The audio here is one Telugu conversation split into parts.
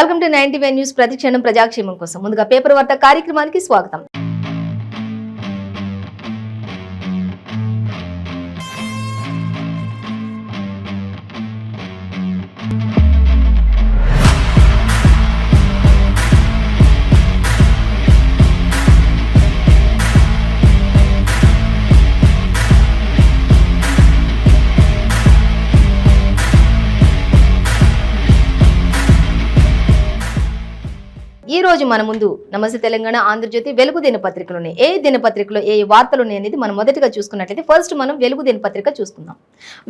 Welcome to 90 news. ప్రతిక్షణం ప్రజాక్షేమం కోసం. ముందుగా పేపర్ వార్త కార్యక్రమానికి స్వాగతం. ఈ రోజు మన ముందు నమస్తే తెలంగాణ, ఆంధ్రజ్యోతి, వెలుగు దినపత్రికలు ఉన్నాయి. ఏ దినపత్రికలో ఏ వార్తలు ఉన్నాయి అనేది మనం మొదటిగా చూసుకున్నట్లయితే ఫస్ట్ మనం వెలుగు దినపత్రిక చూసుకుందాం.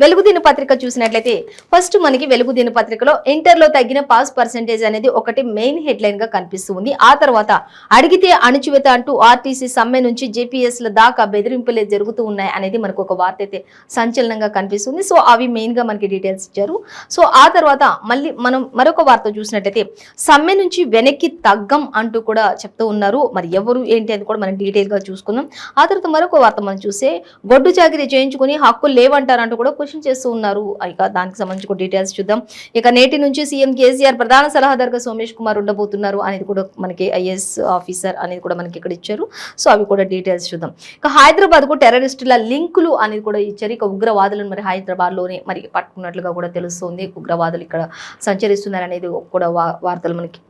వెలుగు దినపత్రిక చూసినట్లయితే ఫస్ట్ మనకి వెలుగు దినపత్రికలో ఇంటర్లో తగ్గిన పాస్ పర్సెంటేజ్ అనేది ఒకటి మెయిన్ హెడ్లైన్ గా కనిపిస్తుంది. ఆ తర్వాత అడిగితే అణచివేత అంటూ ఆర్టీసీ సమ్మె నుంచి జేపీఎస్ల దాకా బెదిరింపులే జరుగుతూ ఉన్నాయి అనేది మనకు ఒక వార్త అయితే సంచలనంగా కనిపిస్తుంది. సో అవి మెయిన్ గా మనకి డీటెయిల్స్ ఇచ్చారు. సో ఆ తర్వాత మళ్ళీ మనం మరొక వార్త చూసినట్లయితే సమ్మె నుంచి వెనక్కి తగ్గం అంటూ కూడా చెప్తూ ఉన్నారు. మరి ఎవరు ఏంటి అని కూడా మనం డీటెయిల్ గా చూసుకుందాం. ఆ తర్వాత మరొక వార్త మనం చూస్తే గొడ్డు చాకిరీ చేయించుకుని హక్కులు లేవంటారంటూ కూడా క్వశ్చన్ చేస్తూ ఉన్నారు. ఇక దానికి సంబంధించి డీటెయిల్స్ చూద్దాం. ఇక నేటి నుంచి సీఎం కేసీఆర్ ప్రధాన సలహాదారుగా సోమేష్ కుమార్ ఉండబోతున్నారు అనేది కూడా మనకి ఐఏఎస్ ఆఫీసర్ అనేది కూడా మనకి ఇక్కడ ఇచ్చారు. సో అవి కూడా డీటెయిల్స్ చూద్దాం. ఇక హైదరాబాద్ కు టెర్రరిస్టుల లింకులు అనేది కూడా ఇచ్చారు. ఇక ఉగ్రవాదులను మరి హైదరాబాద్ లోనే మరి పట్టుకున్నట్లుగా కూడా తెలుస్తుంది. ఉగ్రవాదులు ఇక్కడ సంచరిస్తున్నారు అనేది కూడా వార్తలు మనకి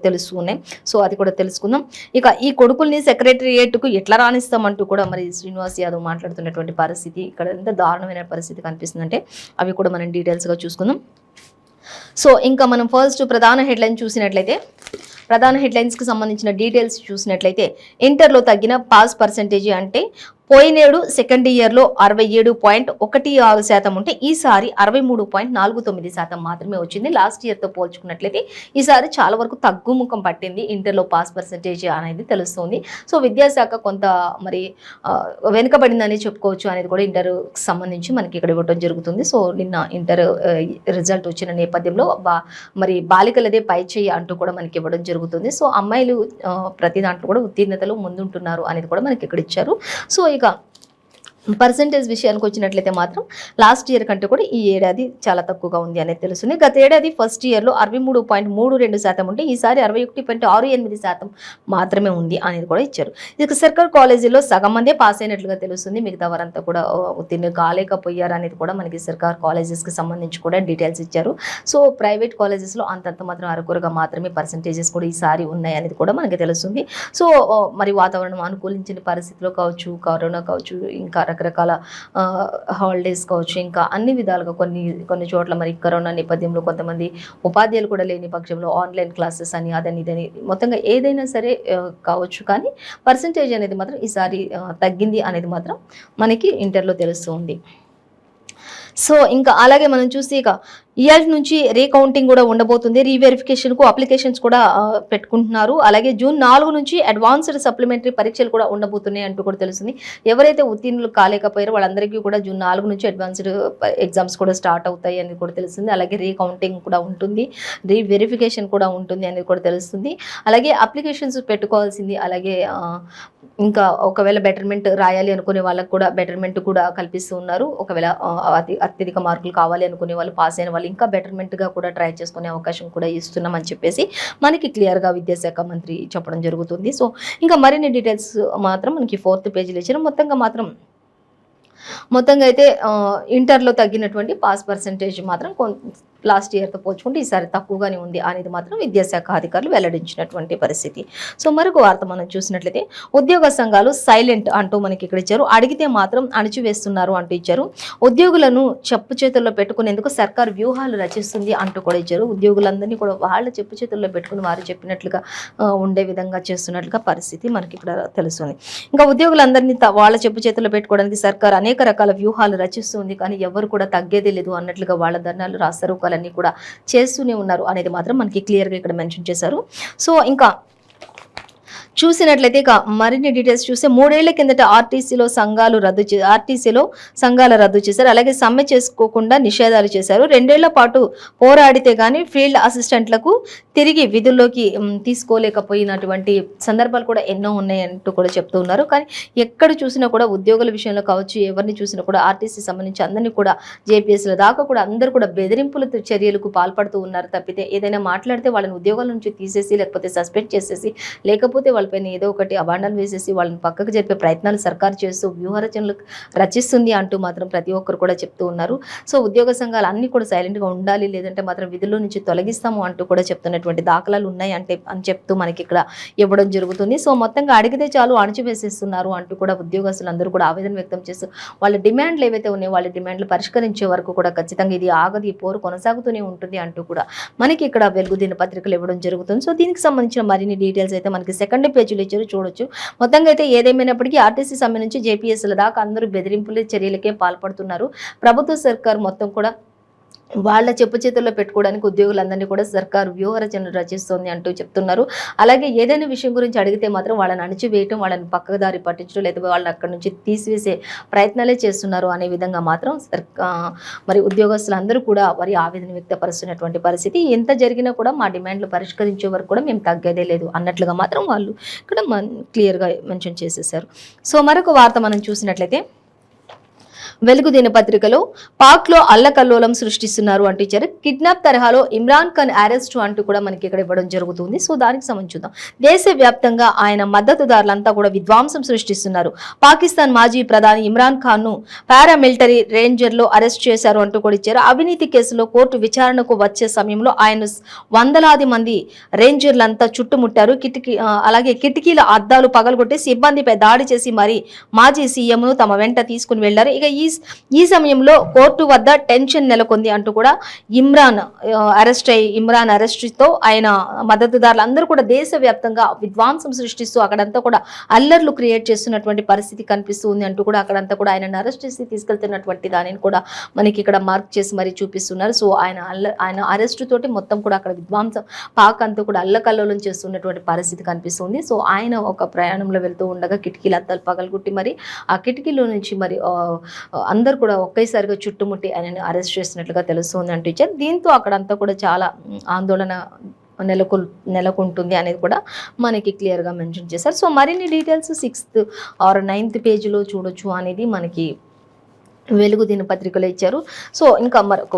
తెలుస్తున్నాయి. సో అది కూడా తెలుసుకుందాం. ఇక ఈ కొడుకుల్ని సెక్రటరియేట్ కు ఎట్లా రాణిస్తామంటూ కూడా మరి శ్రీనివాస్ యాదవ్ మాట్లాడుతున్నటువంటి పరిస్థితి ఇక్కడ ఎంత దారుణమైన పరిస్థితి కనిపిస్తుందంటే అవి కూడా మనం డీటెయిల్స్ గా చూసుకుందాం. సో ఇంకా మనం ఫస్ట్ ప్రధాన హెడ్లైన్ చూసినట్లయితే ప్రధాన హెడ్లైన్స్ కి సంబంధించిన డీటెయిల్స్ చూసినట్లయితే ఇంటర్లో తగ్గిన పాస్ పర్సెంటేజ్ అంటే పోయినేడు సెకండ్ ఇయర్లో 67.16% ఉంటే ఈసారి 63.49% మాత్రమే వచ్చింది. లాస్ట్ ఇయర్తో పోల్చుకున్నట్లయితే ఈసారి చాలా వరకు తగ్గుముఖం పట్టింది ఇంటర్లో పాస్ పర్సెంటేజ్ అనేది తెలుస్తుంది. సో విద్యాశాఖ కొంత మరి వెనుకబడిందని చెప్పుకోవచ్చు అనేది కూడా ఇంటర్ సంబంధించి మనకి ఇక్కడ ఇవ్వడం జరుగుతుంది. సో నిన్న ఇంటర్ రిజల్ట్ వచ్చిన నేపథ్యంలో మరి బాలికలదే పై చేయి అంటూ కూడా మనకి ఇవ్వడం జరుగుతుంది. సో అమ్మాయిలు ప్రతి దాంట్లో కూడా ఉత్తీర్ణతలు ముందుంటున్నారు అనేది కూడా మనకి ఇక్కడ ఇచ్చారు. సో ఇక పర్సెంటేజ్ విషయానికి వచ్చినట్లయితే మాత్రం లాస్ట్ ఇయర్ కంటే కూడా ఈ ఏడాది చాలా తక్కువగా ఉంది అనేది తెలుస్తుంది. గత ఏడాది ఫస్ట్ ఇయర్లో 63.32% ఉంటే ఈసారి 61.68% మాత్రమే ఉంది అనేది కూడా ఇచ్చారు. ఇక సర్కార్ కాలేజీలో సగం మందే పాస్ అయినట్లుగా తెలుస్తుంది. మిగతా వారంతా కూడా ఉత్తీర్ణ కాలేకపోయారు అనేది కూడా మనకి సర్కార్ కాలేజెస్కి సంబంధించి కూడా డీటెయిల్స్ ఇచ్చారు. సో ప్రైవేట్ కాలేజెస్లో అంతంత మాత్రం అరకొరగా మాత్రమే పర్సెంటేజెస్ కూడా ఈసారి ఉన్నాయి అనేది కూడా మనకి తెలుస్తుంది. సో మరి వాతావరణం అనుకూలించిన పరిస్థితిలో కావచ్చు, కరోనా కావచ్చు, ఇంకా రకరకాల హాలిడేస్ కావచ్చు, ఇంకా అన్ని విధాలుగా కొన్ని చోట్ల మరి కరోనా నేపథ్యంలో కొంతమంది ఉపాధ్యాయులు కూడా లేని పక్షంలో ఆన్లైన్ క్లాసెస్ అని అదని ఇదని మొత్తంగా ఏదైనా సరే కావచ్చు, కానీ పర్సంటేజ్ అనేది మాత్రం ఈసారి తగ్గింది అనేది మాత్రం మనకి ఇంటర్లో తెలుస్తుంది. సో ఇంకా అలాగే మనం చూసి ఇక ఇయర్ నుంచి రీకౌంటింగ్ కూడా ఉండబోతుంది. రీవెరిఫికేషన్కు అప్లికేషన్స్ కూడా పెట్టుకుంటున్నారు. అలాగే జూన్ 4 నుంచి అడ్వాన్స్డ్ సప్లిమెంటరీ పరీక్షలు కూడా ఉండబోతున్నాయి అంటూ కూడా తెలుస్తుంది. ఎవరైతే ఉత్తీర్ణులు కాలేకపోయారో వాళ్ళందరికీ కూడా జూన్ 4 నుంచి అడ్వాన్స్డ్ ఎగ్జామ్స్ కూడా స్టార్ట్ అవుతాయి అనేది కూడా తెలుస్తుంది. అలాగే రీకౌంటింగ్ కూడా ఉంటుంది, రీవెరిఫికేషన్ కూడా ఉంటుంది అనేది కూడా తెలుస్తుంది. అలాగే అప్లికేషన్స్ పెట్టుకోవాల్సింది. అలాగే ఇంకా ఒకవేళ బెటర్మెంట్ రాయాలి అనుకునే వాళ్ళకు కూడా బెటర్మెంట్ కూడా కల్పిస్తూ ఉన్నారు. ఒకవేళ అత్యధిక మార్కులు కావాలి అనుకునే వాళ్ళు, పాస్ అయిన వాళ్ళు ఇంకా బెటర్మెంట్గా కూడా ట్రై చేసుకునే అవకాశం కూడా ఇస్తున్నామని చెప్పేసి మనకి క్లియర్గా విద్యాశాఖ మంత్రి చెప్పడం జరుగుతుంది. సో ఇంకా మరిన్ని డీటెయిల్స్ మాత్రం మనకి 4th పేజీలో ఇచ్చారు. మొత్తంగా అయితే ఇంటర్లో తగ్గినటువంటి పాస్ పర్సెంటేజ్ మాత్రం లాస్ట్ ఇయర్తో పోల్చుకుంటే ఈసారి తక్కువగానే ఉంది అనేది మాత్రం విద్యాశాఖ అధికారులు వెల్లడించినటువంటి పరిస్థితి. సో మరొక వార్త మనం చూసినట్లయితే ఉద్యోగ సంఘాలు సైలెంట్ అంటూ మనకి ఇక్కడ ఇచ్చారు. అడిగితే మాత్రం అణచివేస్తున్నారు అంటూ ఇచ్చారు. ఉద్యోగులను చెప్పు చేతుల్లో పెట్టుకునేందుకు సర్కారు వ్యూహాలు రచిస్తుంది అంటూ కూడా ఇచ్చారు. ఉద్యోగులందరినీ కూడా వాళ్ళ చెప్పు చేతుల్లో పెట్టుకుని వారు చెప్పినట్లుగా ఉండే విధంగా చేస్తున్నట్లుగా పరిస్థితి మనకి ఇక్కడ తెలుస్తుంది. ఇంకా ఉద్యోగులందరినీ వాళ్ళ చెప్పు చేతుల్లో పెట్టుకోవడానికి సర్కారు అనేక రకాల వ్యూహాలు రచిస్తుంది, కానీ ఎవరు కూడా తగ్గేదే లేదు అన్నట్లుగా వాళ్ళ ధర్నాలు రాస్తారు అన్ని కూడా చేస్తూనే ఉన్నారు అనేది మాత్రం మనకి క్లియర్గా ఇక్కడ మెన్షన్ చేశారు. సో ఇంకా చూసినట్లయితే ఇక మరిన్ని డీటెయిల్స్ చూస్తే 3 ఏళ్ల కిందట ఆర్టీసీలో సంఘాల రద్దు చేశారు. అలాగే సమ్మె చేసుకోకుండా నిషేధాలు చేశారు. 2 ఏళ్ల పాటు పోరాడితే గానీ ఫీల్డ్ అసిస్టెంట్లకు తిరిగి విధుల్లోకి తీసుకోలేకపోయినటువంటి సందర్భాలు కూడా ఎన్నో ఉన్నాయంటూ కూడా చెప్తూ ఉన్నారు. కానీ ఎక్కడ చూసినా కూడా ఉద్యోగుల విషయంలో కావచ్చు, ఎవరిని చూసినా కూడా ఆర్టీసీ సంబంధించి అందరినీ కూడా జేపీఎస్ల దాకా కూడా అందరూ కూడా బెదిరింపుల చర్యలకు పాల్పడుతూ ఉన్నారు తప్పితే ఏదైనా మాట్లాడితే వాళ్ళని ఉద్యోగాల నుంచి తీసేసి లేకపోతే సస్పెండ్ చేసేసి లేకపోతే వాళ్ళపైన ఏదో ఒకటి అబాండాలు వేసేసి వాళ్ళని పక్కకు జరిపే ప్రయత్నాలు సర్కారు చేస్తూ వ్యూహరచనలు రచిస్తుంది అంటూ మాత్రం ప్రతి ఒక్కరు కూడా చెప్తూ ఉన్నారు. సో ఉద్యోగ సంఘాలు అన్ని కూడా సైలెంట్గా ఉండాలి, లేదంటే మాత్రం విధుల్లో నుంచి తొలగిస్తాము అంటూ కూడా చెప్తున్నటువంటి దాఖలాలు ఉన్నాయి అని చెప్తూ మనకి ఇక్కడ ఇవ్వడం జరుగుతుంది. సో మొత్తంగా అడిగితే చాలు అణచివేసేస్తున్నారు అంటూ కూడా ఉద్యోగస్తులు అందరూ కూడా ఆవేదన వ్యక్తం చేస్తూ వాళ్ళ డిమాండ్లు ఏవైతే ఉన్నాయో వాళ్ళ డిమాండ్లు పరిష్కరించే వరకు కూడా ఖచ్చితంగా ఇది ఆగదు, ఈ పోరు కొనసాగుతూనే ఉంటుంది అంటూ కూడా మనకి ఇక్కడ వెలుగు దినపత్రికలు ఇవ్వడం జరుగుతుంది. సో దీనికి సంబంధించిన మరిన్ని డీటెయిల్స్ అయితే మనకి సెకండ్ పేజీలో ఇచ్చారు, చూడొచ్చు. మొత్తంగా అయితే ఏదేమైనప్పటికీ ఆర్టీసీ సమ్మె నుంచి జేపీఎస్ల దాకా అందరూ బెదిరింపుల చర్యలకే పాల్పడుతున్నారు. ప్రభుత్వ సర్కారు మొత్తం కూడా వాళ్ళ చెప్పు చేతుల్లో పెట్టుకోవడానికి ఉద్యోగులందరినీ కూడా సర్కారు వ్యూహరచనలు రచిస్తోంది అంటూ చెప్తున్నారు. అలాగే ఏదైనా విషయం గురించి అడిగితే మాత్రం వాళ్ళని అణచివేయటం, వాళ్ళని పక్కదారి పట్టించడం, లేదా వాళ్ళని అక్కడి నుంచి తీసివేసే ప్రయత్నాలే చేస్తున్నారు అనే విధంగా మాత్రం మరి ఉద్యోగస్తులందరూ కూడా వారి ఆవేదన వ్యక్తపరుస్తున్నటువంటి పరిస్థితి. ఎంత జరిగినా కూడా మా డిమాండ్లు పరిష్కరించే వరకు కూడా మేము తగ్గేదే లేదు అన్నట్లుగా మాత్రం వాళ్ళు ఇక్కడ క్లియర్గా మెన్షన్ చేసేసారు. సో మరొక వార్త మనం చూసినట్లయితే వెలుగు దినపత్రికలో పాక్లో అల్లకల్లోలం సృష్టిస్తున్నారు అంటూ ఇచ్చారు. కిడ్నాప్ తరహాలో ఇమ్రాన్ ఖాన్ అరెస్ట్ అంటూ కూడా మనకి ఇక్కడ ఇవ్వడం జరుగుతుంది. సో దానికి సంబంధించి చూద్దాం. దేశవ్యాప్తంగా ఆయన మద్దతుదారులంతా కూడా విధ్వంసం సృష్టిస్తున్నారు. పాకిస్తాన్ మాజీ ప్రధాని ఇమ్రాన్ ఖాన్ ను పారామిలిటరీ రేంజర్లో అరెస్ట్ చేశారు అంటూ కూడా ఇచ్చారు. అవినీతి కేసులో కోర్టు విచారణకు వచ్చే సమయంలో ఆయన వందలాది మంది రేంజర్లంతా చుట్టుముట్టారు. అలాగే కిటికీల అద్దాలు పగలగొట్టి సిబ్బందిపై దాడి చేసి మరి మాజీ సీఎంను తమ వెంట తీసుకుని వెళ్లారు. ఇక ఈ సమయంలో కోర్టు వద్ద టెన్షన్ నెలకొంది అంటూ కూడా ఇమ్రాన్ అరెస్ట్తో ఆయన మద్దతుదారులందరూ కూడా దేశవ్యాప్తంగా విధ్వంసం సృష్టిస్తూ అక్కడంతా కూడా అల్లర్లు క్రియేట్ చేస్తున్నటువంటి పరిస్థితి కనిపిస్తుంది అంటూ కూడా అక్కడంతా కూడా ఆయనను అరెస్ట్ చేసి తీసుకెళ్తున్నటువంటి దానిని కూడా మనకి ఇక్కడ మార్క్ చేసి మరి చూపిస్తున్నారు. సో ఆయన అరెస్ట్ తోటి మొత్తం కూడా అక్కడ విధ్వంసం పాక్ అంతా కూడా అల్లకల్లోలం చేస్తున్నటువంటి పరిస్థితి కనిపిస్తుంది. సో ఆయన ఒక ప్రయాణంలో వెళ్తూ ఉండగా కిటికీలు అద్దాలు పగలగొట్టి మరి ఆ కిటికీలో నుంచి మరి అందరు కూడా ఒకేసారిగా చుట్టుముట్టి ఆయనని అరెస్ట్ చేసినట్లుగా తెలుస్తుంది అంటూ ఇచ్చారు. దీంతో అక్కడంతా కూడా చాలా ఆందోళన నెలకొంటుంది అనేది కూడా మనకి క్లియర్గా మెన్షన్ చేశారు. సో మరిన్ని డీటెయిల్స్ 6th or 9th పేజీలో చూడొచ్చు అనేది మనకి వెలుగు దినపత్రికలో ఇచ్చారు. సో ఇంకా మరొక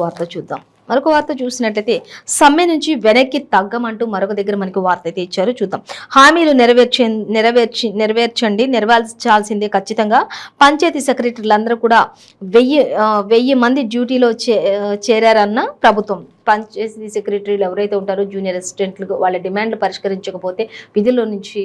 వార్త చూసినట్లయితే సమ్మె నుంచి వెనక్కి తగ్గమంటూ మరొక దగ్గర మనకి వార్త అయితే ఇచ్చారు, చూద్దాం. హామీలు నెరవేర్చాల్సిందే ఖచ్చితంగా. పంచాయతీ సెక్రటరీలందరూ కూడా 1000 మంది డ్యూటీలో చేరారన్న ప్రభుత్వం. పంచాయతీ సెక్రటరీలు ఎవరైతే ఉంటారో జూనియర్ అసిస్టెంట్లు వాళ్ళ డిమాండ్లు పరిష్కరించకపోతే విధుల్లో నుంచి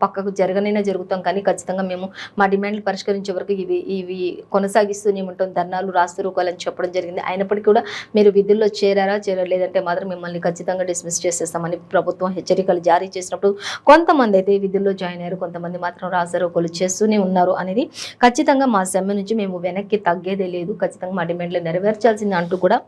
పక్కకు జరుగుతాం, కానీ ఖచ్చితంగా మేము మా డిమాండ్లు పరిష్కరించే వరకు ఇవి కొనసాగిస్తూనే ఉంటాం, ధర్నాలు రాస్తారోకోవాలని చెప్పడం జరిగింది. అయినప్పటికీ కూడా మీరు విధుల్లో చేరలేదంటే మాత్రం మిమ్మల్ని ఖచ్చితంగా డిస్మిస్ చేసేస్తామని ప్రభుత్వం హెచ్చరికలు జారీ చేసినప్పుడు కొంతమంది అయితే విధుల్లో జాయిన్ అయ్యారు, కొంతమంది మాత్రం రాస్తారోకోలు చేస్తూనే ఉన్నారు అనేది. ఖచ్చితంగా మా సమ్మె నుంచి మేము వెనక్కి తగ్గేదే లేదు, ఖచ్చితంగా మా డిమాండ్లు నెరవేర్చాల్సింది అంటూ కూడా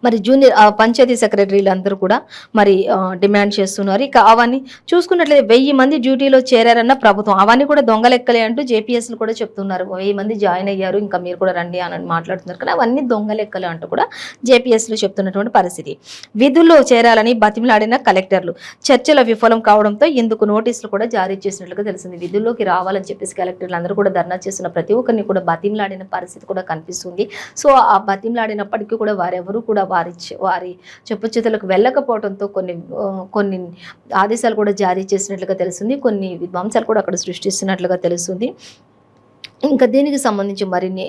మరి జూనియర్ పంచాయతీ సెక్రటరీలు అందరూ కూడా మరి డిమాండ్ చేస్తున్నారు. ఇక అవన్నీ చూసుకున్నట్లయితే 1000 మంది డ్యూటీలో చేరారన్న ప్రభుత్వం, అవన్నీ కూడా దొంగ లెక్కలే అంటూ జేపీఎస్లు కూడా చెప్తున్నారు. 1000 మంది జాయిన్ అయ్యారు, ఇంకా మీరు కూడా రండి అని మాట్లాడుతున్నారు, కానీ అవన్నీ దొంగ లెక్కలే అంటూ కూడా జేపీఎస్లు చెప్తున్నటువంటి పరిస్థితి. విధుల్లో చేరాలని బతిమలాడిన కలెక్టర్లు చర్చల విఫలం కావడంతో ఇందుకు నోటీసులు కూడా జారీ చేసినట్లుగా తెలిసింది. విధుల్లోకి రావాలని చెప్పేసి కలెక్టర్లు అందరూ కూడా ధర్నా చేస్తున్న ప్రతి ఒక్కరిని కూడా బతిమలాడిన పరిస్థితి కూడా కనిపిస్తుంది. సో ఆ బతిమలాడినప్పటికీ కూడా వారెవరు కూడా వారి చెప్పుచేతులకు వెళ్ళకపోవడంతో కొన్ని ఆదేశాలు కూడా జారీ చేసినట్లుగా తెలుస్తుంది, కొన్ని విధ్వంసాలు కూడా అక్కడ సృష్టిస్తున్నట్లుగా తెలుస్తుంది. ఇంకా దీనికి సంబంధించి మరిన్ని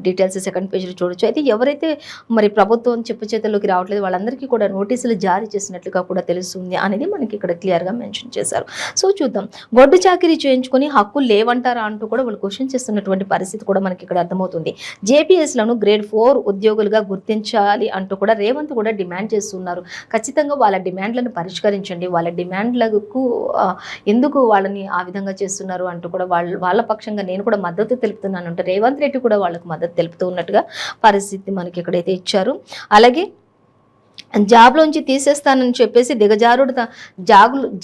డీటెయిల్స్ సెకండ్ పేజీలో చూడొచ్చు. అయితే ఎవరైతే మరి ప్రభుత్వం చెప్పుచేతుల్లోకి రావట్లేదు వాళ్ళందరికీ కూడా నోటీసులు జారీ చేసినట్లుగా కూడా తెలుస్తుంది అనేది మనకి ఇక్కడ క్లియర్గా మెన్షన్ చేశారు. సో చూద్దాం. గొడ్డు చాకిరీ చేయించుకొని హక్కులు లేవంటారా అంటూ కూడా వాళ్ళు క్వశ్చన్ చేస్తున్నటువంటి పరిస్థితి కూడా మనకి ఇక్కడ అర్థమవుతుంది. జేపీఎస్లను గ్రేడ్ 4 ఉద్యోగులుగా గుర్తించాలి అంటూ కూడా రేవంత్ కూడా డిమాండ్ చేస్తున్నారు. ఖచ్చితంగా వాళ్ళ డిమాండ్లను పరిష్కరించండి, వాళ్ళ డిమాండ్లకు ఎందుకు వాళ్ళని ఆ విధంగా చేస్తున్నారు అంటూ కూడా వాళ్ళ పక్షంగా నేను కూడా మద్దతు తెలుపుతున్నాను అంటే రేవంత్ రెడ్డి కూడా వాళ్ళకు మద్దతు తెలుపుతూ ఉన్నట్టుగా పరిస్థితి మనకి ఎక్కడైతే ఇచ్చారు. అలాగే జాబ్‌లోంచి తీసేస్తానని చెప్పేసి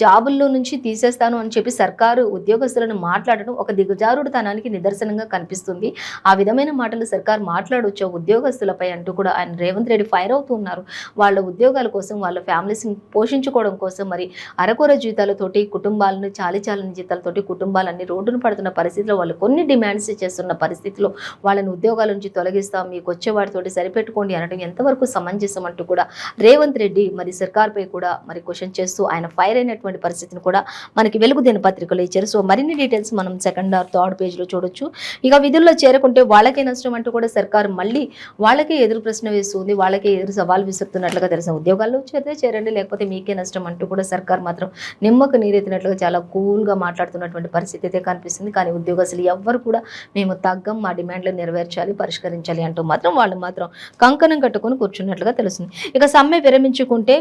జాబుల్లో నుంచి తీసేస్తాను అని చెప్పి సర్కారు ఉద్యోగస్తులను మాట్లాడడం ఒక దిగజారుడుతనానికి నిదర్శనంగా కనిపిస్తుంది. ఆ విధమైన మాటలు సర్కారు మాట్లాడొచ్చా ఉద్యోగస్తులపై అంటూ కూడా ఆయన రేవంత్ రెడ్డి ఫైర్ అవుతూ ఉన్నారు. వాళ్ళ ఉద్యోగాల కోసం, వాళ్ళ ఫ్యామిలీస్‌ని పోషించుకోవడం కోసం మరి అరకొర జీతాలతోటి కుటుంబాలను చాలీచాలని జీతాలతోటి కుటుంబాలన్నీ రోడ్డున పడుతున్న పరిస్థితిలో వాళ్ళు కొన్ని డిమాండ్స్ చేస్తున్న పరిస్థితిలో వాళ్ళని ఉద్యోగాల నుంచి తొలగిస్తాం, మీకొచ్చే వాటితోటి సరిపెట్టుకోండి అనడం ఎంతవరకు సమంజసం అంటూ కూడా రేవంత్ రెడ్డి మరి సర్కార్పై కూడా మరి క్వశ్చన్ చేస్తూ ఆయన ఫైర్ అయినటువంటి పరిస్థితిని కూడా మనకి వెలుగు దినపత్రికలో ఇచ్చారు. సో మరిన్ని డీటెయిల్స్ మనం సెకండ్ ఆర్ థర్డ్ పేజ్లో చూడొచ్చు. ఇక విధుల్లో చేరకుంటే వాళ్ళకే నష్టం అంటూ కూడా సర్కారు మళ్ళీ వాళ్ళకే ఎదురు ప్రశ్న వేస్తుంది, వాళ్ళకే ఎదురు సవాల్ విసురుతున్నట్లుగా తెలిసిన ఉద్యోగాల్లో చేరితే చేరండి లేకపోతే మీకే నష్టం అంటూ కూడా సర్కార్ మాత్రం నిమ్మకు నీరెత్తినట్లుగా చాలా కూల్గా మాట్లాడుతున్నటువంటి పరిస్థితి అయితే కనిపిస్తుంది. కానీ ఉద్యోగస్తులు ఎవ్వరు కూడా మేము తగ్గం, మా డిమాండ్లు నెరవేర్చాలి, పరిష్కరించాలి అంటూ మాత్రం వాళ్ళు మాత్రం కంకణం కట్టుకొని కూర్చున్నట్లుగా తెలుస్తుంది. ఇక సమ్మె విరమించుకుంటే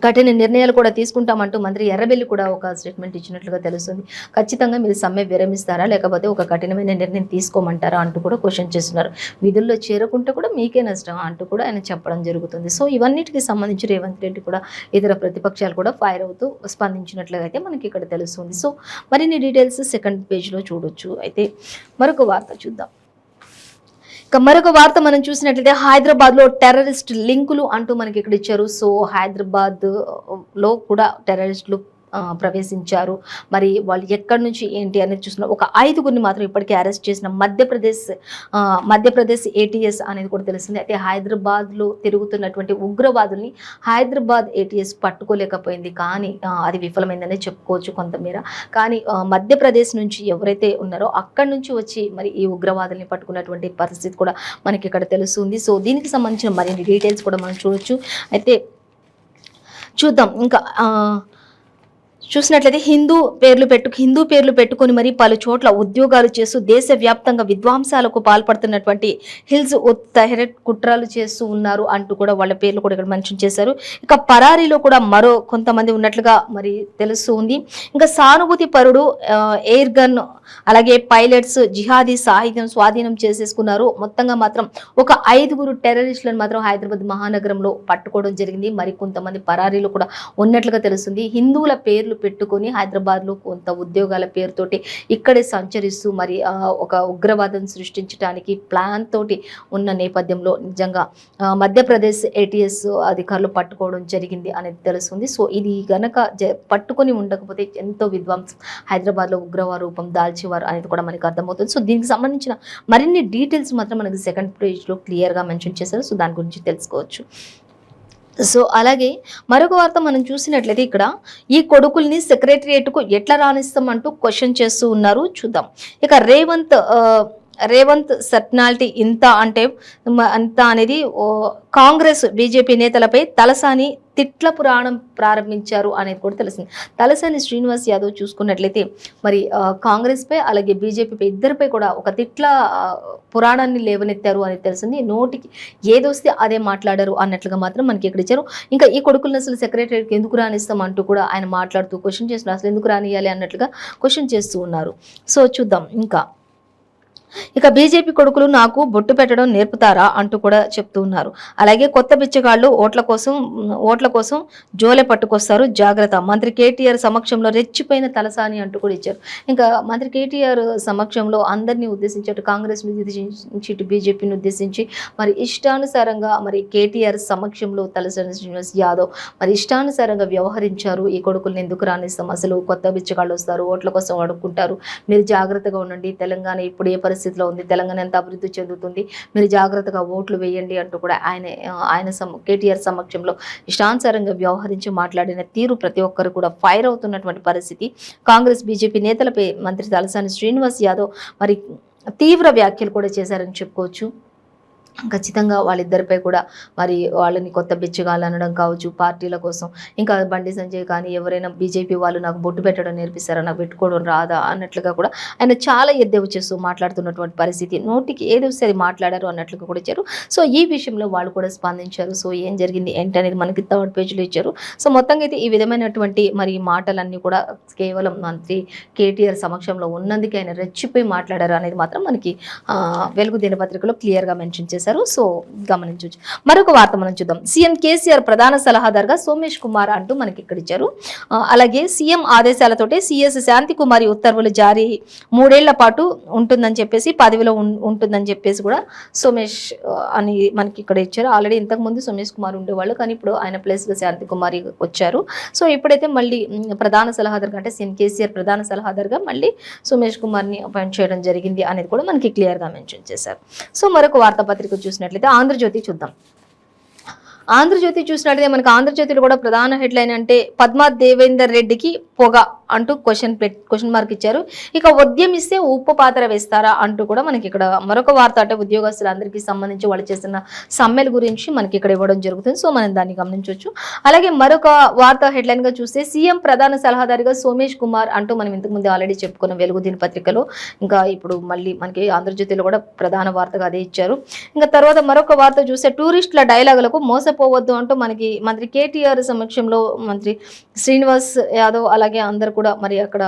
కఠిన నిర్ణయాలు కూడా తీసుకుంటామంటూ మంత్రి ఎర్రబెల్లి కూడా ఒక స్టేట్మెంట్ ఇచ్చినట్లుగా తెలుస్తుంది. ఖచ్చితంగా మీరు సమ్మె విరమిస్తారా లేకపోతే ఒక కఠినమైన నిర్ణయం తీసుకోమంటారా అంటూ కూడా క్వశ్చన్ చేస్తున్నారు. విధుల్లో చేరకుంటే కూడా మీకే నష్టం అంటూ కూడా ఆయన చెప్పడం జరుగుతుంది. సో ఇవన్నిటికి సంబంధించి రేవంత్ రెడ్డి కూడా ఇతర ప్రతిపక్షాలు కూడా ఫైర్ అవుతూ స్పందించినట్లుగా అయితే మనకి ఇక్కడ తెలుస్తుంది. సో మరిన్ని డీటెయిల్స్ సెకండ్ పేజ్లో చూడొచ్చు. అయితే మరొక వార్త చూద్దాం. మరొక వార్త మనం చూసినట్లయితే హైదరాబాద్లో టెర్రరిస్ట్ లింకులు అంటూ మనకి ఇక్కడ ఇచ్చారు. సో హైదరాబాద్లో కూడా టెర్రరిస్టులు ప్రవేశించారు. మరి వాళ్ళు ఎక్కడి నుంచి ఏంటి అనేది చూస్తున్నారు. ఒక 5గురిని మాత్రం ఇప్పటికే అరెస్ట్ చేసిన మధ్యప్రదేశ్ ఏటీఎస్ అనేది కూడా తెలిసింది. అయితే హైదరాబాద్లో తిరుగుతున్నటువంటి ఉగ్రవాదుల్ని హైదరాబాద్ ఏటీఎస్ పట్టుకోలేకపోయింది. కానీ అది విఫలమైందనే చెప్పుకోవచ్చు కొంతమేర. కానీ మధ్యప్రదేశ్ నుంచి ఎవరైతే ఉన్నారో అక్కడి నుంచి వచ్చి మరి ఈ ఉగ్రవాదుల్ని పట్టుకున్నటువంటి పరిస్థితి కూడా మనకి ఇక్కడ తెలుస్తుంది. సో దీనికి సంబంధించిన మరిన్ని డీటెయిల్స్ కూడా మనం చూడొచ్చు. అయితే చూద్దాం. ఇంకా చూసినట్లయితే హిందూ పేర్లు పెట్టుకొని మరి పలు చోట్ల ఉద్యోగాలు చేస్తూ దేశవ్యాప్తంగా విధ్వంసాలకు పాల్పడుతున్నటువంటి హిల్స్ తెహ్రెట్ కుట్రలు చేస్తూ ఉన్నారు అంటూ కూడా వాళ్ళ పేర్లు కూడా ఇక్కడ మెన్షన్ చేశారు. ఇక పరారీలో కూడా మరో కొంతమంది ఉన్నట్లుగా మరి తెలుస్తూ ఉంది. ఇంకా సానుభూతి పరుడు, ఎయిర్ గన్, అలాగే పైలట్స్ జిహాదీ సాహిత్యం స్వాధీనం చేసేసుకున్నారు. మొత్తంగా మాత్రం ఒక 5గురు టెర్రరిస్టులను మాత్రం హైదరాబాద్ మహానగరంలో పట్టుకోవడం జరిగింది. మరి కొంతమంది పరారీలు కూడా ఉన్నట్లుగా తెలుస్తుంది. హిందువుల పేర్లు పెట్టుకొని హైదరాబాద్లో కొంత ఉద్యోగాల పేరుతోటి ఇక్కడే సంచరిస్తూ మరి ఒక ఉగ్రవాదం సృష్టించడానికి ప్లాన్ తోటి ఉన్న నేపథ్యంలో నిజంగా మధ్యప్రదేశ్ ఏటీఎస్ అధికారులు పట్టుకోవడం జరిగింది అనేది తెలుస్తుంది. సో ఇది గనక పట్టుకొని ఉండకపోతే ఎంతో విధ్వంసం హైదరాబాద్లో ఉగ్రవాద రూపం దాల్చేవారు అనేది కూడా మనకి అర్థమవుతుంది. సో దీనికి సంబంధించిన మరిన్ని డీటెయిల్స్ మాత్రం మనకి సెకండ్ పేజ్లో క్లియర్గా మెన్షన్ చేశారు. సో దాని గురించి తెలుసుకోవచ్చు. సో అలాగే మరొక వార్త మనం చూసినట్లయితే ఇక్కడ ఈ కొడుకుల్ని సెక్రటరియేట్కు ఎట్లా రాణిస్తామంటూ క్వశ్చన్ చేస్తూ ఉన్నారు. చూద్దాం. ఇక రేవంత్ సర్నాలిటీ ఇంత అనేది కాంగ్రెస్ బీజేపీ నేతలపై తలసాని తిట్ల పురాణం ప్రారంభించారు అనేది కూడా తెలిసింది. తలసాని శ్రీనివాస్ యాదవ్ చూసుకున్నట్లయితే మరి కాంగ్రెస్పై అలాగే బీజేపీపై ఇద్దరిపై కూడా ఒక తిట్ల పురాణాన్ని లేవనెత్తారు అనేది తెలిసింది. నోటికి ఏదొస్తే అదే మాట్లాడారు అన్నట్లుగా మాత్రం మనకి ఇక్కడ ఇచ్చారు. ఇంకా ఈ కొడుకులను అసలు సెక్రటరీకి ఎందుకు రానిస్తాం అంటూ కూడా ఆయన మాట్లాడుతూ క్వశ్చన్ చేస్తున్నారు. అసలు ఎందుకు రానియాలి అన్నట్లుగా క్వశ్చన్ చేస్తూ ఉన్నారు. సో చూద్దాం. ఇక బీజేపీ కొడుకులు నాకు బొట్టు పెట్టడం నేర్పుతారా అంటూ కూడా చెప్తూ ఉన్నారు. అలాగే కొత్త బిచ్చగాళ్ళు ఓట్ల కోసం జోలె పట్టుకొస్తారు, జాగ్రత్త. మంత్రి కేటీఆర్ సమక్షంలో రెచ్చిపోయిన తలసాని అంటూ కూడా ఇచ్చారు. ఇంకా మంత్రి కేటీఆర్ సమక్షంలో అందరినీ ఉద్దేశించి అటు కాంగ్రెస్ ఉద్దేశించి ఇటు బీజేపీని ఉద్దేశించి మరి ఇష్టానుసారంగా మరి కేటీఆర్ సమక్షంలో తలసాని శ్రీనివాస్ యాదవ్ మరి ఇష్టానుసారంగా వ్యవహరించారు. ఈ కొడుకుల్ని ఎందుకు రానిస్తాం, అసలు కొత్త బిచ్చగాళ్ళు వస్తారు, ఓట్ల కోసం అడుక్కుంటారు, మీరు జాగ్రత్తగా ఉండండి, తెలంగాణ ఇప్పుడు ఏ పరిస్థితిలో ఉంది, తెలంగాణ ఎంత అభివృద్ధి చెందుతుంది, మీరు జాగ్రత్తగా ఓట్లు వేయండి అంటూ కూడా ఆయన కేటీఆర్ సమక్షంలో ఇష్టానుసారంగా వ్యవహరించి మాట్లాడిన తీరు ప్రతి ఒక్కరు కూడా ఫైర్ అవుతున్నటువంటి పరిస్థితి. కాంగ్రెస్ బీజేపీ నేతలపై మంత్రి తలసాని శ్రీనివాస్ యాదవ్ మరి తీవ్ర వ్యాఖ్యలు కూడా చేశారని చెప్పుకోవచ్చు. ఖచ్చితంగా వాళ్ళిద్దరిపై కూడా మరి వాళ్ళని కొత్త బిచ్చగాళ్ళు అనడం కావచ్చు, పార్టీల కోసం. ఇంకా బండి సంజయ్ కానీ ఎవరైనా బీజేపీ వాళ్ళు నాకు బొట్టు పెట్టడం నేర్పిస్తారా, నాకు పెట్టుకోవడం రాదా అన్నట్లుగా కూడా ఆయన చాలా ఎద్దేవా చేస్తూ మాట్లాడుతున్నటువంటి పరిస్థితి. నోటికి ఏది వస్తే అది మాట్లాడారు అన్నట్లుగా కూడా ఇచ్చారు. సో ఈ విషయంలో వాళ్ళు కూడా స్పందించారు. సో ఏం జరిగింది ఏంటి అనేది మనకి థర్డ్ పేజ్లో ఇచ్చారు. సో మొత్తంగా అయితే ఈ విధమైనటువంటి మరి మాటలన్నీ కూడా కేవలం మంత్రి కేటీఆర్ సమక్షంలో ఉన్నందుకే ఆయన రెచ్చిపోయి మాట్లాడారు అనేది మాత్రం మనకి వెలుగు దినపత్రికలో క్లియర్గా మెన్షన్ చేశారు. చేశారు. సో గమనించవచ్చు. మరొక వార్త మనం చూద్దాం. సీఎం కేసీఆర్ ప్రధాన సలహాదారుగా సోమేష్ కుమార్ అంటూ మనకి ఇక్కడ ఇచ్చారు. అలాగే సీఎం ఆదేశాలతోటి సిఎస్ శాంతి కుమారి ఉత్తర్వులు జారీ 3 ఏళ్ల పాటు ఉంటుందని చెప్పేసి పదవిలో ఉంటుందని చెప్పేసి కూడా సోమేష్ అని మనకి ఇక్కడ ఇచ్చారు. ఆల్రెడీ ఇంతకుముందు సోమేష్ కుమార్ ఉండేవాళ్ళు, కానీ ఇప్పుడు ఆయన ప్లేస్గా శాంతి కుమారి వచ్చారు. సో ఇప్పుడైతే మళ్ళీ ప్రధాన సలహాదారుగా అంటే సీఎం కేసీఆర్ ప్రధాన సలహాదారుగా మళ్ళీ సోమేష్ కుమార్ని అపాయింట్ చేయడం జరిగింది అనేది కూడా మనకి క్లియర్గా మెన్షన్ చేశారు. సో మరొక వార్తాపత్రిక చూసినట్లయితే ఆంధ్రజ్యోతి చూద్దాం. ఆంధ్రజ్యోతి చూసినట్లయితే మనకి ఆంధ్రజ్యోతిలో కూడా ప్రధాన హెడ్లైన్ అంటే పద్మా దేవేందర్ రెడ్డికి పొగ అంటూ క్వశ్చన్ మార్క్ ఇచ్చారు. ఇక ఉద్యమిస్తే ఉప్పు పాత్ర వేస్తారా అంటూ కూడా మనకి ఇక్కడ మరొక వార్త అంటే ఉద్యోగస్తులందరికీ సంబంధించి వాళ్ళు చేస్తున్న సమ్మెల గురించి మనకి ఇక్కడ ఇవ్వడం జరుగుతుంది. సో మనం దాన్ని గమనించవచ్చు. అలాగే మరొక వార్త హెడ్లైన్ గా చూస్తే సీఎం ప్రధాన సలహాదారుగా సోమేష్ కుమార్ అంటూ మనం ఇంతకుముందు ఆల్రెడీ చెప్పుకున్న వెలుగు దినపత్రికలో, ఇంకా ఇప్పుడు మళ్ళీ మనకి ఆంధ్రజ్యోతిలో కూడా ప్రధాన వార్తగా అదే ఇచ్చారు. ఇంకా తర్వాత మరొక వార్త చూస్తే టూరిస్టుల డైలాగులకు మోసపోవద్దు అంటూ మనకి మంత్రి కేటీఆర్ సమక్షంలో మంత్రి శ్రీనివాస్ యాదవ్ అలాగే అందరు కూడా మరి అక్కడ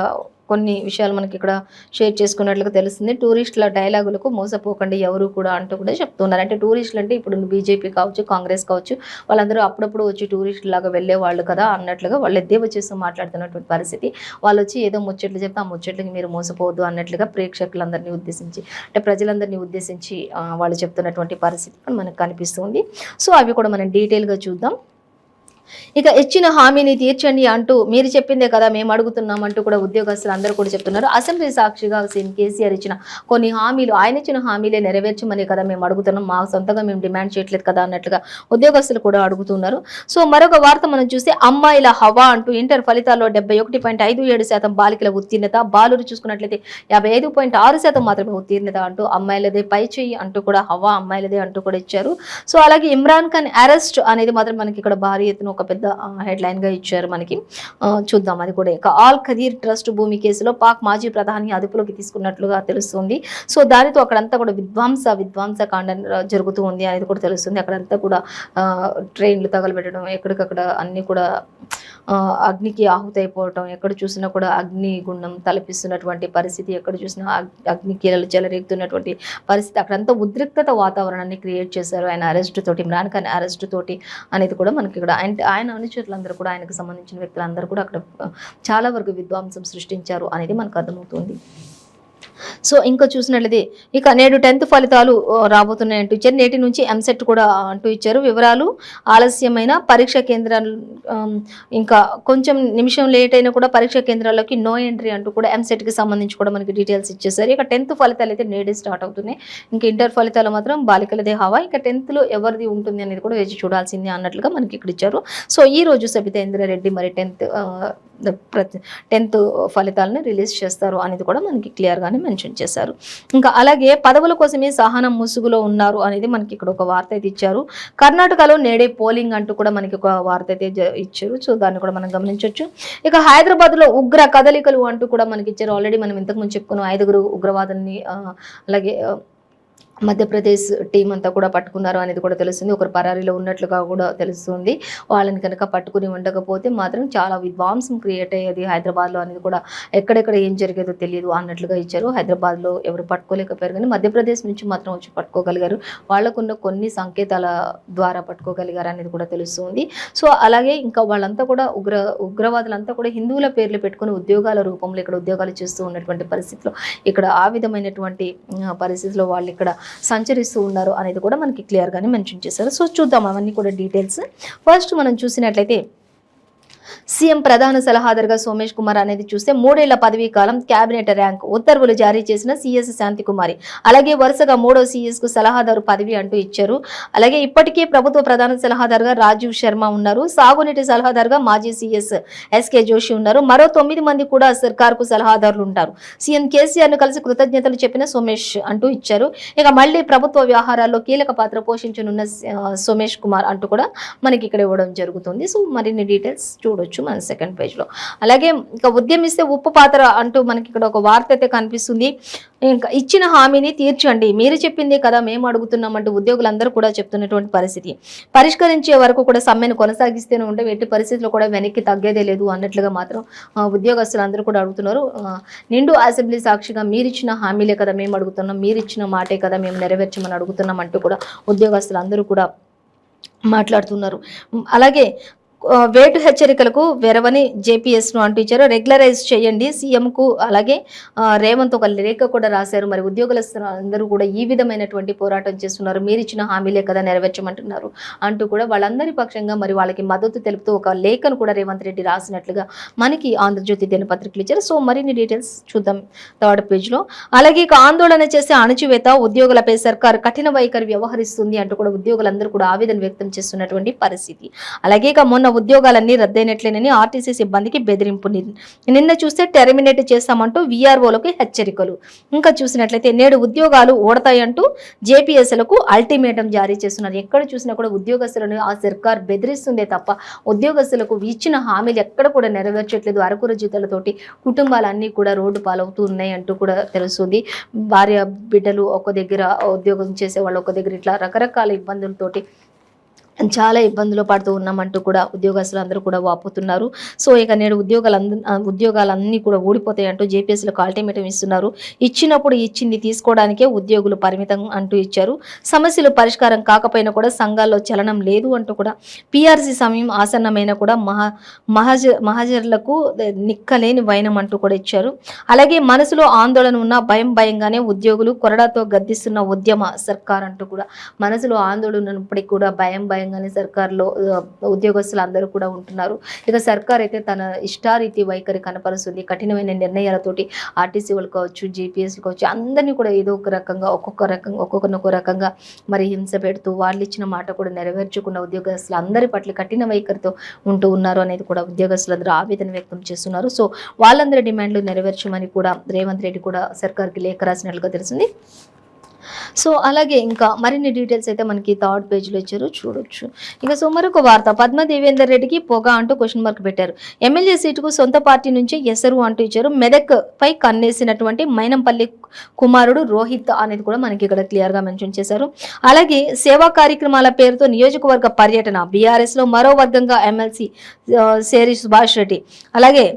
కొన్ని విషయాలు మనకి ఇక్కడ షేర్ చేసుకున్నట్లుగా తెలుస్తుంది. టూరిస్టుల డైలాగులకు మోసపోకండి ఎవరు కూడా అంటూ కూడా చెప్తున్నారు. అంటే టూరిస్టులు అంటే ఇప్పుడు బీజేపీ కావచ్చు, కాంగ్రెస్ కావచ్చు, వాళ్ళందరూ అప్పుడప్పుడు వచ్చి టూరిస్టులు లాగా వెళ్ళే వాళ్ళు కదా అన్నట్లుగా వాళ్ళు ఎద్దేవా చేస్తూ మాట్లాడుతున్నటువంటి పరిస్థితి. వాళ్ళు వచ్చి ఏదో ముచ్చట్లు చెప్తే ఆ ముచ్చట్లకి మీరు మోసపోవద్దు అన్నట్లుగా ప్రేక్షకులందరినీ ఉద్దేశించి అంటే ప్రజలందరినీ ఉద్దేశించి వాళ్ళు చెప్తున్నటువంటి పరిస్థితి మనకు కనిపిస్తుంది. సో అవి కూడా మనం డీటెయిల్గా చూద్దాం. ఇక ఇచ్చిన హామీని తీర్చండి అంటూ మీరు చెప్పిందే కదా మేము అడుగుతున్నాం అంటూ కూడా ఉద్యోగస్తులు అందరూ కూడా చెప్తున్నారు. అసెంబ్లీ సాక్షిగా సీఎం కేసీఆర్ ఇచ్చిన కొన్ని హామీలు ఆయన ఇచ్చిన హామీలే నెరవేర్చమని కదా మేము అడుగుతున్నాం, మా సొంతంగా మేము డిమాండ్ చేయట్లేదు కదా అన్నట్లుగా ఉద్యోగస్తులు కూడా అడుగుతున్నారు. సో మరొక వార్త మనం చూస్తే అమ్మాయిల హవా అంటూ ఇంటర్ ఫలితాల్లో 71.57% బాలికల ఉత్తీర్ణత, బాలురు చూసుకున్నట్లయితే 55.6% మాత్రమే ఉత్తీర్ణత అంటూ అమ్మాయిలదే పై చెయ్యి అంటూ కూడా హవా అమ్మాయిలదే అంటూ కూడా ఇచ్చారు. సో అలాగే ఇమ్రాన్ ఖాన్ అరెస్ట్ అనేది మాత్రం మనకి ఇక్కడ భారీ ఎత్తున ఒక పెద్ద హెడ్లైన్ గా ఇచ్చారు. మనకి చూద్దాం అది కూడా. ఇక ఆల్ ఖదీర్ ట్రస్ట్ భూమి కేసులో పాక్ మాజీ ప్రధాని అదుపులోకి తీసుకున్నట్లుగా తెలుస్తుంది. సో దానితో అక్కడంతా కూడా విధ్వంస కాండ జరుగుతూ ఉంది అనేది కూడా తెలుస్తుంది. అక్కడంతా కూడా ట్రైన్లు తగలబెట్టడం, ఎక్కడికక్కడ అన్ని కూడా అగ్నికి ఆహుతైపోవటం, ఎక్కడ చూసినా కూడా అగ్ని గుండం తలపిస్తున్నటువంటి పరిస్థితి, ఎక్కడ చూసినా అగ్ని కీలలు చెలరేగుతున్నటువంటి పరిస్థితి, అక్కడంతా ఉద్రిక్తత వాతావరణాన్ని క్రియేట్ చేశారు ఆయన అరెస్ట్ తోటి, ఇమ్రాన్ ఖాన్ అరెస్ట్ తోటి అనేది కూడా మనకి ఇక్కడ ఆయన అనుచరులందరూ కూడా ఆయనకు సంబంధించిన వ్యక్తులందరూ కూడా అక్కడ చాలా వరకు విధ్వంసం సృష్టించారు అనేది మనకు అర్థమవుతుంది. సో ఇంకా చూసినట్లయితే ఇక నేడు 10th ఫలితాలు రాబోతున్నాయంటూ ఇచ్చారు. నేటి నుంచి ఎంసెట్ కూడా అంటూ ఇచ్చారు. వివరాలు ఆలస్యమైన పరీక్ష కేంద్రాలు ఇంకా కొంచెం నిమిషం లేట్ అయినా కూడా పరీక్ష కేంద్రాల్లోకి నో ఎంట్రీ అంటూ కూడా ఎంసెట్కి సంబంధించి కూడా మనకి డీటెయిల్స్ ఇచ్చేసారు. ఇక 10th ఫలితాలు అయితే నేడే స్టార్ట్ అవుతున్నాయి. ఇంకా ఇంటర్ ఫలితాలు మాత్రం బాలికలదే హవా. ఇక 10th ఎవరిది ఉంటుంది అనేది కూడా వేచి చూడాల్సిందే అన్నట్లుగా మనకి ఇక్కడ ఇచ్చారు. సో ఈ రోజు సబితేంద్ర రెడ్డి మరి 10th ఫలితాలను రిలీజ్ చేస్తారు అనేది కూడా మనకి క్లియర్గానే మెన్షన్ చేశారు. ఇంకా అలాగే పదవుల కోసమే సహనం ముసుగులో ఉన్నారు అనేది మనకి ఇక్కడ ఒక వార్త అయితే ఇచ్చారు. కర్ణాటకలో నేడే పోలింగ్ అంటూ కూడా మనకి ఒక వార్త అయితే ఇచ్చారు. సో దాన్ని కూడా మనం గమనించవచ్చు. ఇక హైదరాబాద్ లో ఉగ్ర కదలికలు అంటూ కూడా మనకి ఇచ్చారు. ఆల్రెడీ మనం ఇంతకుముందు చెప్పుకున్నాం 5 ఉగ్రవాదుల్ని అలాగే మధ్యప్రదేశ్ టీం అంతా కూడా పట్టుకున్నారు అనేది కూడా తెలుస్తుంది. ఒకరు పరారీలో ఉన్నట్లుగా కూడా తెలుస్తుంది. వాళ్ళని కనుక పట్టుకుని ఉండకపోతే మాత్రం చాలా విధ్వంసం క్రియేట్ అయ్యేది హైదరాబాద్లో అనేది కూడా, ఎక్కడెక్కడ ఏం జరిగేదో తెలియదు అన్నట్లుగా ఇచ్చారు. హైదరాబాద్లో ఎవరు పట్టుకోలేకపోయారు, కానీ మధ్యప్రదేశ్ నుంచి మాత్రం వచ్చి పట్టుకోగలిగారు. వాళ్ళకున్న కొన్ని సంకేతాల ద్వారా పట్టుకోగలిగారు అనేది కూడా తెలుస్తుంది. సో అలాగే ఇంకా వాళ్ళంతా కూడా ఉగ్రవాదులంతా కూడా హిందువుల పేర్లు పెట్టుకుని ఉద్యోగాల రూపంలో ఇక్కడ ఉద్యోగాలు చేస్తూ ఉన్నటువంటి పరిస్థితిలో, ఇక్కడ ఆ విధమైనటువంటి పరిస్థితిలో వాళ్ళు ఇక్కడ సంచరిస్తూ ఉన్నారు అనేది కూడా మనకి క్లియర్గానే మెన్షన్ చేశారు. సో చూద్దాం అవన్నీ కూడా డీటెయిల్స్. ఫస్ట్ మనం చూసినట్లయితే సీఎం ప్రధాన సలహాదారుగా సోమేష్ కుమార్ అనేది చూస్తే 3 ఏళ్ల పదవీ కాలం, క్యాబినెట్ ర్యాంక్, ఉత్తర్వులు జారీ చేసిన సిఎస్ శాంతి కుమారి, అలాగే వరుసగా 3వ సిఎస్ కు సలహాదారు పదవి అంటూ ఇచ్చారు. అలాగే ఇప్పటికే ప్రభుత్వ ప్రధాన సలహాదారుగా రాజీవ్ శర్మ ఉన్నారు. సాగునీటి సలహాదారుగా మాజీ సిఎస్ ఎస్కే జోషి ఉన్నారు. మరో 9 మంది కూడా సర్కార్కు సలహాదారులు ఉంటారు. సీఎం కేసీఆర్ ను కలిసి కృతజ్ఞతలు చెప్పిన సోమేష్ అంటూ ఇచ్చారు. ఇక మళ్ళీ ప్రభుత్వ వ్యవహారాల్లో కీలక పాత్ర పోషించనున్న సోమేష్ కుమార్ అంటూ కూడా మనకి ఇక్కడ ఇవ్వడం జరుగుతుంది. సో మరిన్ని డీటెయిల్స్ చూడొచ్చు. చూడొచ్చు మన సెకండ్ పేజ్లో. అలాగే ఇంకా ఉద్యమిస్తే ఉప్పు పాత్ర అంటూ మనకి ఇక్కడ ఒక వార్త అయితే కనిపిస్తుంది. ఇంకా ఇచ్చిన హామీని తీర్చండి, మీరు చెప్పిందే కదా మేము అడుగుతున్నామంటూ ఉద్యోగులందరూ కూడా చెప్తున్నటువంటి పరిస్థితి. పరిష్కరించే వరకు కూడా సమ్మెను కొనసాగిస్తూనే ఉంటే ఎట్టి పరిస్థితుల్లో కూడా వెనక్కి తగ్గేదే లేదు అన్నట్లుగా మాత్రం ఉద్యోగస్తులందరూ కూడా అడుగుతున్నారు. నిండు అసెంబ్లీ సాక్షిగా మీరిచ్చిన హామీలే కదా మేము అడుగుతున్నాం, మీరిచ్చిన మాటే కదా మేము నెరవేర్చమని అడుగుతున్నాం అంటూ కూడా ఉద్యోగస్తులందరూ కూడా మాట్లాడుతున్నారు. అలాగే వేటు హెచ్చరికలకు వెరవని జేపీఎస్ను అంటూ ఇచ్చారు. రెగ్యులరైజ్ చేయండి సీఎంకు. అలాగే రేవంత్ ఒక లేఖ కూడా రాశారు. మరి ఉద్యోగస్తులందరూ కూడా ఈ విధమైనటువంటి పోరాటం చేస్తున్నారు. మీరు ఇచ్చిన హామీలే కదా నెరవేర్చమంటున్నారు అంటూ కూడా వాళ్ళందరి పక్షంగా మరి వాళ్ళకి మద్దతు తెలుపుతూ ఒక లేఖను కూడా రేవంత్ రెడ్డి రాసినట్లుగా మనకి ఆంధ్రజ్యోతి దినపత్రికలు ఇచ్చారు. సో మరిన్ని డీటెయిల్స్ చూద్దాం థర్డ్ పేజ్లో. అలాగే ఇక ఆందోళన చేసే అణచివేత, ఉద్యోగులపై సర్కారు కఠిన వైఖరి వ్యవహరిస్తుంది అంటూ కూడా ఉద్యోగులందరూ కూడా ఆవేదన వ్యక్తం చేస్తున్నటువంటి పరిస్థితి. అలాగే ఇక మొన్న ఉద్యోగాలన్నీ రద్దయినట్లేనని ఆర్టీసీ సిబ్బందికి బెదిరింపు. నిన్న చూస్తే టెర్మినేట్ చేస్తామంటూ వీఆర్ఓలకు హెచ్చరికలు. ఇంకా చూసినట్లయితే నేడు ఉద్యోగాలు ఓడతాయంటూ జేపీఎస్లకు అల్టిమేటం జారీ చేస్తున్నారు. ఎక్కడ చూసినా కూడా ఉద్యోగస్తులను ఆ సర్కార్ బెదిరిస్తుందే తప్ప ఉద్యోగస్తులకు ఇచ్చిన హామీలు ఎక్కడ కూడా నెరవేర్చట్లేదు. అరకుర జీతాలతోటి కుటుంబాలన్నీ కూడా రోడ్డు పాలవుతూ ఉన్నాయి అంటూ కూడా తెలుస్తుంది. భార్య బిడ్డలు ఒక దగ్గర, ఉద్యోగం చేసే వాళ్ళు ఒక దగ్గర, ఇట్లా రకరకాల ఇబ్బందులతోటి చాలా ఇబ్బందులు పడుతూ ఉన్నామంటూ కూడా ఉద్యోగస్తులు అందరూ కూడా వాపోతున్నారు. సో ఇక నేడు ఉద్యోగాలన్నీ కూడా ఊడిపోతాయి అంటూ జేపీఎస్లకు అల్టిమేటం ఇస్తున్నారు. ఇచ్చినప్పుడు ఇచ్చింది తీసుకోవడానికే ఉద్యోగులు పరిమితం అంటూ ఇచ్చారు. సమస్యలు పరిష్కారం కాకపోయినా కూడా సంఘాల్లో చలనం లేదు అంటూ కూడా పీఆర్సీ సమయం ఆసన్నమైన కూడా మహజర్లకు నిక్కలేని వైనం అంటూ కూడా ఇచ్చారు. అలాగే మనసులో ఆందోళన ఉన్న భయంగానే ఉద్యోగులు కొరడాతో గద్దిస్తున్న ఉద్యమ సర్కార్ అంటూ కూడా మనసులో ఆందోళన ఉన్నప్పటికీ కూడా భయంగానే సర్కార్లో ఉద్యోగస్తులు అందరూ కూడా ఉంటున్నారు. ఇక సర్కార్ అయితే తన ఇష్టారీతి వైఖరి కనపరుస్తుంది. కఠినమైన నిర్ణయాలతోటి ఆర్టీసీ వాళ్ళు కావచ్చు, జీపీఎస్లు కావచ్చు, అందరినీ కూడా ఏదో ఒక రకంగా ఒక్కొక్క రకంగా మరి హింస పెడుతూ వాళ్ళు ఇచ్చిన మాట కూడా నెరవేర్చకుండా ఉద్యోగస్తులు అందరి పట్ల కఠిన వైఖరితో ఉంటూ ఉన్నారు అనేది కూడా ఉద్యోగస్తులందరూ ఆవేదన వ్యక్తం చేస్తున్నారు. సో వాళ్ళందరి డిమాండ్లు నెరవేర్చమని కూడా రేవంత్ రెడ్డి కూడా సర్కార్కి లేఖ రాసినట్లుగా తెలిసింది. సో అలాగే ఇంకా మరిన్ని డీటెయిల్స్ అయితే మనకి థర్డ్ పేజ్లో ఇచ్చారు, చూడొచ్చు. ఇక సో మరొక వార్త, పద్మ దేవేందర్ రెడ్డికి పొగ అంటూ క్వశ్చన్ మార్క్ పెట్టారు. ఎమ్మెల్యే సీటుకు సొంత పార్టీ నుంచి ఎసరు అంటూ ఇచ్చారు. మెదక్ పై కన్నేసినటువంటి మైనంపల్లి కుమారుడు రోహిత్ అనేది కూడా మనకి ఇక్కడ క్లియర్గా మెన్షన్ చేశారు. అలాగే సేవా కార్యక్రమాల పేరుతో నియోజకవర్గ పర్యటన, బీఆర్ఎస్ లో మరో వర్గంగా ఎమ్మెల్సీ సేరి సుభాష్ రెడ్డి. అలాగే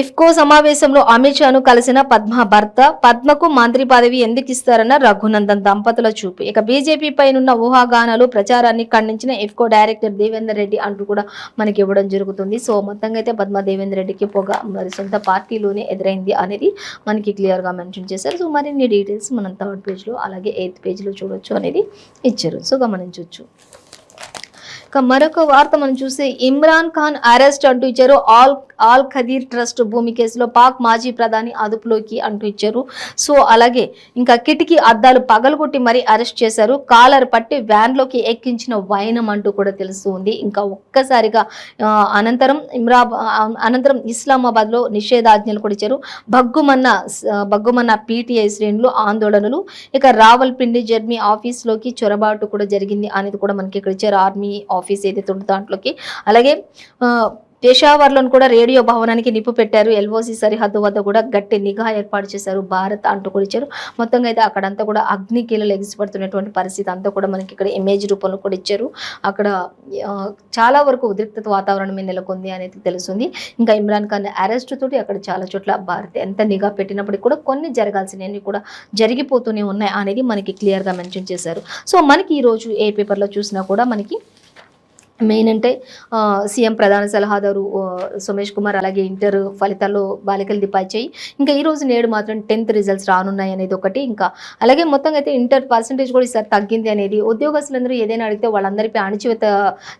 ఇఫ్కో సమావేశంలో అమిత్ షాను కలిసిన పద్మ భర్త, పద్మకు మంత్రి పదవి ఎందుకు ఇస్తారన్న రఘునందన్ దంపతుల చూపు. ఇక బీజేపీ పైనున్న ఊహాగానాలు, ప్రచారాన్ని ఖండించిన ఇఫ్కో డైరెక్టర్ దేవేందర్ రెడ్డి అంటూ కూడా మనకి ఇవ్వడం జరుగుతుంది. సో మొత్తంగా అయితే పద్మ దేవేందర్ రెడ్డికి పొగ మరి సొంత పార్టీలోనే ఎదురైంది అనేది మనకి క్లియర్గా మెన్షన్ చేశారు. సో మరిన్ని డీటెయిల్స్ మనం థర్డ్ పేజ్లో అలాగే 8th పేజ్లో చూడొచ్చు అనేది ఇచ్చారు. సో గమనించవచ్చు. మరొక వార్త మనం చూస్తే ఇమ్రాన్ ఖాన్ అరెస్ట్ అంటూ ఇచ్చారు. ఆల్ ఖదీర్ ట్రస్ట్ భూమి కేసులో పాక్ మాజీ ప్రధాని అదుపులోకి అంటూ ఇచ్చారు. సో అలాగే ఇంకా కిటికీ అద్దాలు పగలగొట్టి మరి అరెస్ట్ చేశారు. కాలర్ పట్టి వ్యాన్లోకి ఎక్కించిన వైనం అంటూ కూడా తెలుస్తుంది. ఇంకా ఒక్కసారిగా అనంతరం ఇస్లామాబాద్లో నిషేధాజ్ఞలు కూడా ఇచ్చారు. భగ్గుమన్న పీటీఐ శ్రేణులు ఆందోళనలు. ఇక రావల్పిండి జడ్మీ ఆఫీస్లోకి చొరబాటు కూడా జరిగింది అనేది కూడా మనకి ఇక్కడ ఇచ్చారు. ఆర్మీ ఆఫీస్ ఏదైతే ఉంటుందో దాంట్లోకి. అలాగే పెషావర్లో కూడా రేడియో భవనానికి నిప్పు పెట్టారు. ఎల్ఓసి సరిహద్దు వద్ద కూడా గట్టి నిఘా ఏర్పాటు చేశారు భారత్ అంటూ కూడా ఇచ్చారు. మొత్తంగా అయితే అక్కడంతా కూడా అగ్నికీలలు ఎగిసిపడుతున్నటువంటి పరిస్థితి అంతా కూడా మనకి ఇక్కడ ఇమేజ్ రూపంలో కూడా ఇచ్చారు. అక్కడ చాలా వరకు ఉద్రిక్తత వాతావరణం నెలకొంది అనేది తెలుస్తుంది. ఇంకా ఇమ్రాన్ ఖాన్ అరెస్ట్ తోటి అక్కడ చాలా చోట్ల భారత్ ఎంత నిఘా పెట్టినప్పటికీ కూడా కొన్ని జరగాల్సినవి కూడా జరిగిపోతూనే ఉన్నాయి అనేది మనకి క్లియర్గా మెన్షన్ చేశారు. సో మనకి ఈరోజు ఏ పేపర్లో చూసినా కూడా మనకి మెయిన్ అంటే సీఎం ప్రధాన సలహాదారు సోమేష్ కుమార్, అలాగే ఇంటర్ ఫలితాల్లో బాలికలు దిపాయిచాయి. ఇంకా ఈరోజు నేడు మాత్రం 10th రిజల్ట్స్ రానున్నాయి అనేది ఒకటి. ఇంకా అలాగే మొత్తంగా అయితే ఇంటర్ పర్సంటేజ్ కూడా ఈసారి తగ్గింది అనేది, ఉద్యోగస్తులందరూ ఏదైనా అడిగితే వాళ్ళందరిపై అణచివేత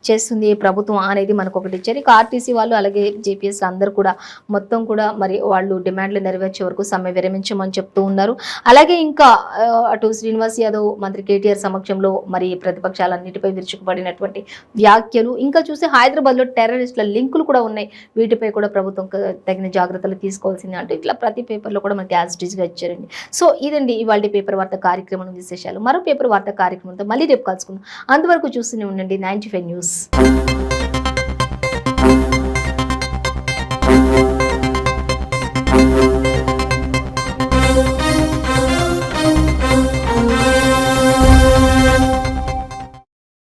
చేస్తుంది ప్రభుత్వం అనేది మనకు ఒకటి ఇచ్చారు. ఇక ఆర్టీసీ వాళ్ళు అలాగే జేపీఎస్ అందరూ కూడా మొత్తం కూడా మరి వాళ్ళు డిమాండ్లు నెరవేర్చే వరకు సమ్మె విరమించమని చెప్తూ ఉన్నారు. అలాగే ఇంకా అటు శ్రీనివాస్ యాదవ్, మంత్రి కేటీఆర్ సమక్షంలో మరి ప్రతిపక్షాలన్నిటిపై విరుచుకుపడినటువంటి వ్యాఖ్యలు, ఇంకా చూస్తే హైదరాబాద్లో టెర్రరిస్టుల లింకులు కూడా ఉన్నాయి, వీటిపై కూడా ప్రభుత్వం తగిన జాగ్రత్తలు తీసుకోవాల్సింది అంటూ ఇట్లా ప్రతి పేపర్లో కూడా మనకి యాజ్ ఇట్ ఈస్గా ఇచ్చారండి. సో ఇదండి ఇవాళ పేపర్ వార్త కార్యక్రమం విశేషాలు. మరో పేపర్ వార్త కార్యక్రమంతో మళ్ళీ రేపు కలుసుకుందాం. అంతవరకు చూస్తూనే ఉండండి 95 న్యూస్.